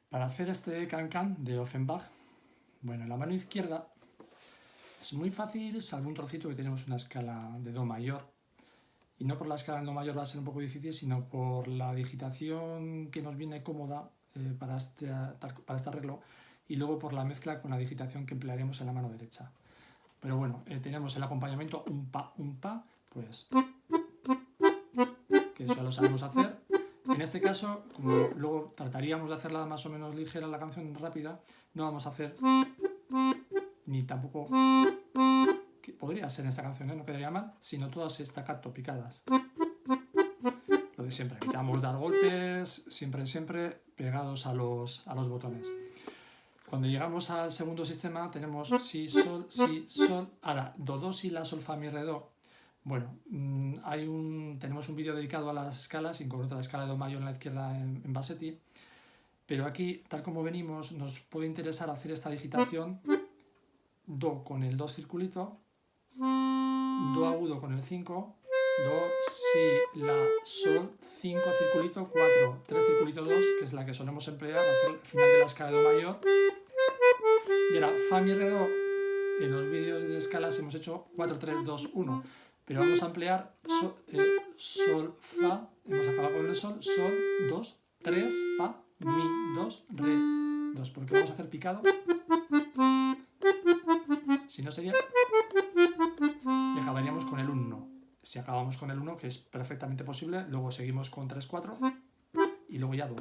Para hacer este can-can de Offenbach, bueno, en la mano izquierda es muy fácil, salvo un trocito que tenemos una escala de Do mayor. Y no por la escala en Do mayor va a ser un poco difícil, sino por la digitación que nos viene cómoda para este arreglo, y luego por la mezcla con la digitación que emplearemos en la mano derecha. Pero bueno, tenemos el acompañamiento un pa, pues que eso lo sabemos hacer. En este caso, como luego trataríamos de hacerla más o menos ligera, la canción rápida, no vamos a hacer ni tampoco, que podría ser en esta canción, no quedaría mal, sino todas staccato picadas. Lo de siempre, evitamos dar golpes, siempre pegados a los botones. Cuando llegamos al segundo sistema tenemos si, sol, ahora do, si, la, sol, fa, mi, re, do. Bueno, tenemos un vídeo dedicado a las escalas, en concreto la escala de Do mayor en la izquierda en Bassetti, pero aquí, tal como venimos, nos puede interesar hacer esta digitación Do con el 2 circulito, Do agudo con el 5, Do, si, la, sol, 5 circulito, 4, 3 circulito 2, que es la que solemos emplear hacia el final de la escala de Do mayor. Y ahora, fa, mi, re, do, en los vídeos de escalas hemos hecho 4, 3, 2, 1, pero vamos a emplear sol, fa, hemos acabado con el sol, 2, 3, fa, mi, 2, re, 2, porque vamos a hacer picado, si no sería, y acabaríamos con el 1. Si acabamos con el 1, que es perfectamente posible, luego seguimos con 3, 4 y luego ya 2.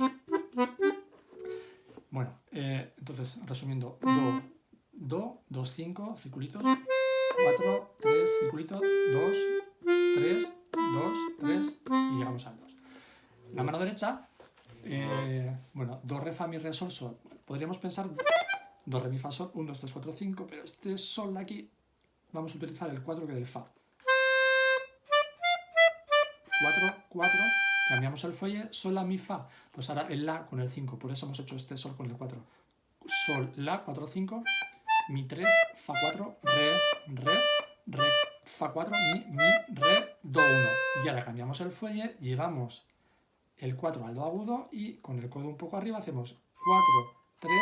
Bueno, entonces, resumiendo, do, 2, 5, circulitos, 4, 3, circulitos, 2, 3, 2, 3 y llegamos al 2. La mano derecha, bueno, do, re, fa, mi, re, sol, sol. Podríamos pensar do, re, mi, fa, sol, 1, 2, 3, 4, 5, pero este sol de aquí vamos a utilizar el 4 que del fa. 4, 4, cambiamos el fuelle, sol, la, mi, fa, pues ahora el la con el 5, por eso hemos hecho este sol con el 4. Sol, la, 4, 5, mi 3, fa 4, re, fa 4, mi, re, do 1. Y ahora cambiamos el fuelle, llevamos el 4 al do agudo y con el codo un poco arriba hacemos 4, 3,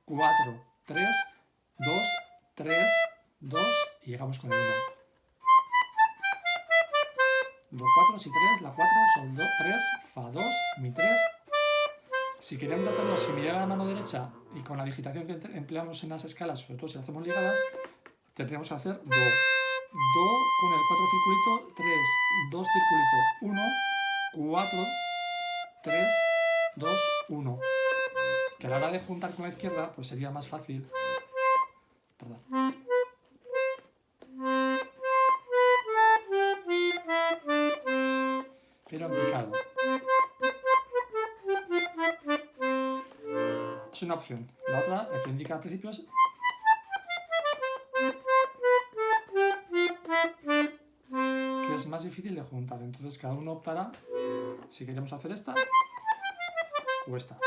4, 3, 2, 3, 2 y llegamos con el 1. Do 4, si 3, la 4, sol 2, 3, fa 2, mi 3. Si queremos hacerlo similar a la mano derecha y con la digitación que empleamos en las escalas, sobre todo si lo hacemos ligadas, tendríamos que hacer do. Do con el 4 circulito, 3, 2 circulito, 1, 4, 3, 2, 1. Que a la hora de juntar con la izquierda, pues sería más fácil. Perdón. Pero en picado. Es una opción. La otra, la que indica al principio, es que es más difícil de juntar. Entonces cada uno optará si queremos hacer esta o esta,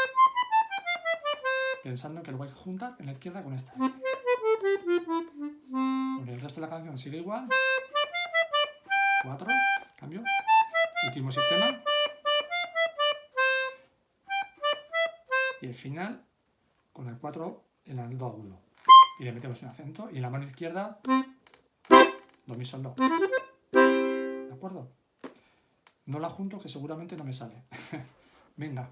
pensando que lo voy a juntar en la izquierda con esta. Bueno, el resto de la canción sigue igual. 4, cambio. Último sistema. Y el final con el 4 en el do agudo. Y le metemos un acento. Y en la mano izquierda, do, mi, sol, do. ¿De acuerdo? No la junto, que seguramente no me sale. Venga.